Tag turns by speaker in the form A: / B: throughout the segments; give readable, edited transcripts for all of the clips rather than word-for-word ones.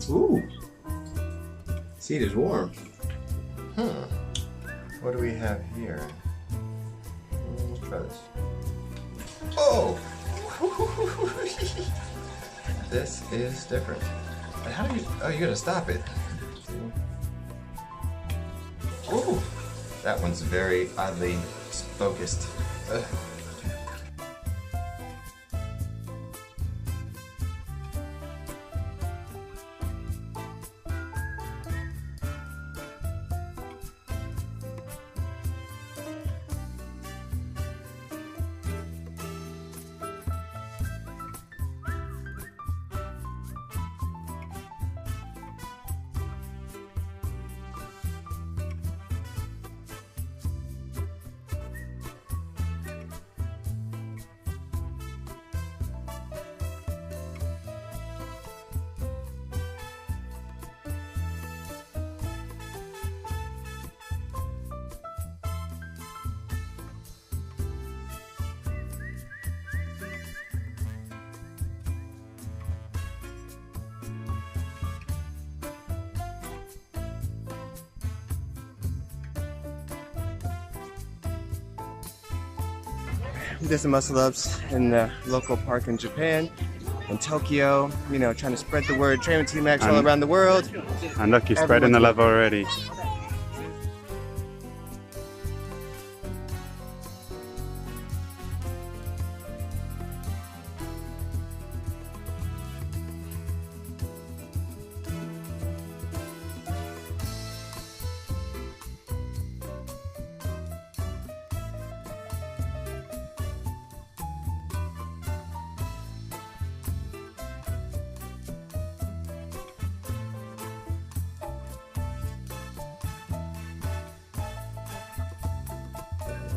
A: Ooh. Seat is warm. Huh. What do we have here? Let's try this. Oh! This is different. How do you... Oh, you gotta stop it. Ooh! That one's very oddly focused. Ugh. We did some muscle ups in the local park in Japan, in Tokyo, you know, trying to spread the word, train with TMax all around the world.
B: And look, you're spreading the love already.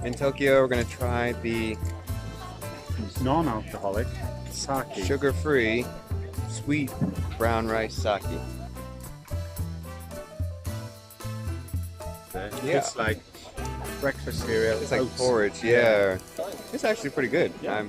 A: In Tokyo, we're gonna try the
B: Non-alcoholic sake.
A: sugar-free sweet brown rice sake. Yeah.
B: It's like breakfast cereal.
A: It's like
B: oats.
A: porridge, yeah. It's actually pretty good.
B: Yeah.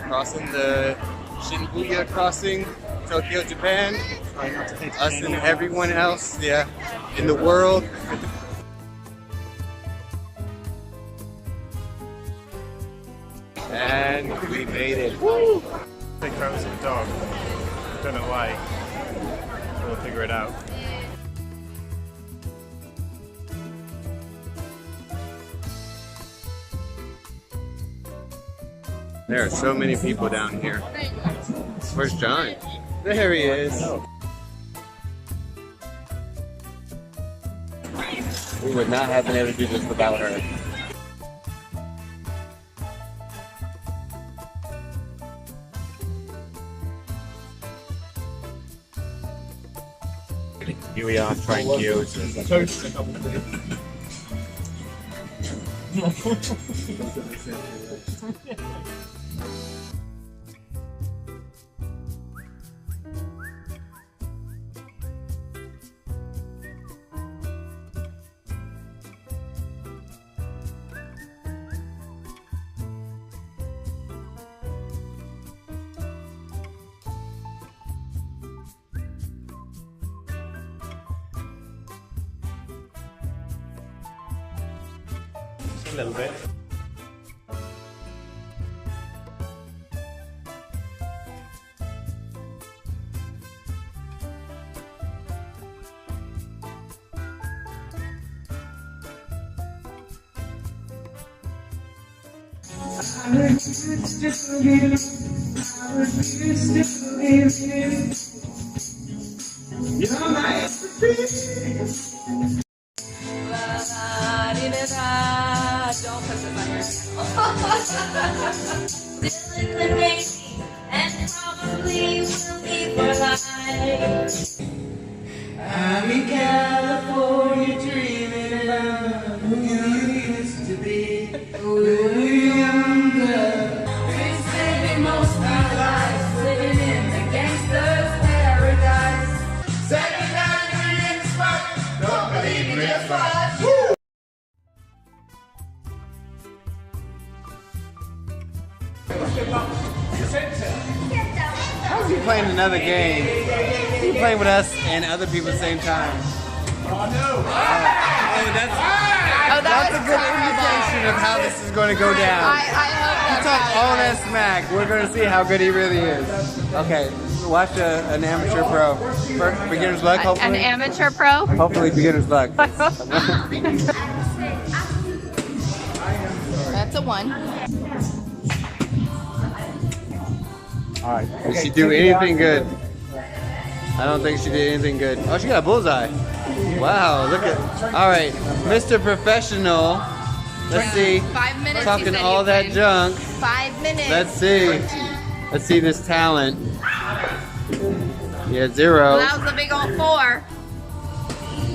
A: Crossing the Shibuya Crossing, Tokyo, Japan. Us and everyone else, yeah, in the world. And we made it. Woo!
B: I think that was a dog. I don't know why. We'll figure it out.
A: There are so many people down here. Where's John? There he is. We would not have been able to do this without her.
B: Here we are trying gyoza. A little bit.
C: Don't put this on your channel. Still in the Navy, and probably will be for life. I'm in California dreaming about who you used to be. Who we were younger. We spent most of our lives living in the gangster's paradise. Second night we in the spot. Don't believe me, just watch.
A: How's he playing another game? He's playing with us and other people at the same time. Oh, that's a good indication of how this is going to go down.
D: I hope
A: He
D: that's
A: talked all that smack. We're going to see how good he really is. Okay, watch an amateur pro. Beginner's luck, hopefully.
D: an amateur pro.
A: Hopefully, beginner's luck.
D: That's a 1.
A: All right. Did she do anything good? I don't think she did anything good. Oh, she got a bullseye. Wow, look at. All right, Mr. Professional. Let's see.
D: 5 minutes.
A: Talking all that junk.
D: 5 minutes.
A: Let's see. Let's see this talent. Yeah, 0.
D: Well, that was a big old 4.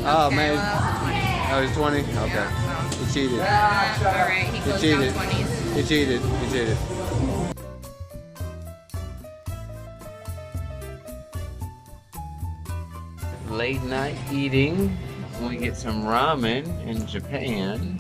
A: Oh
D: Okay,
A: man.
D: well,
A: Oh, he's 20. Okay. He cheated.
D: all right, he
A: He
D: goes
A: cheated.
D: down 20s.
A: He cheated. He cheated. Late night eating. We get some ramen in Japan.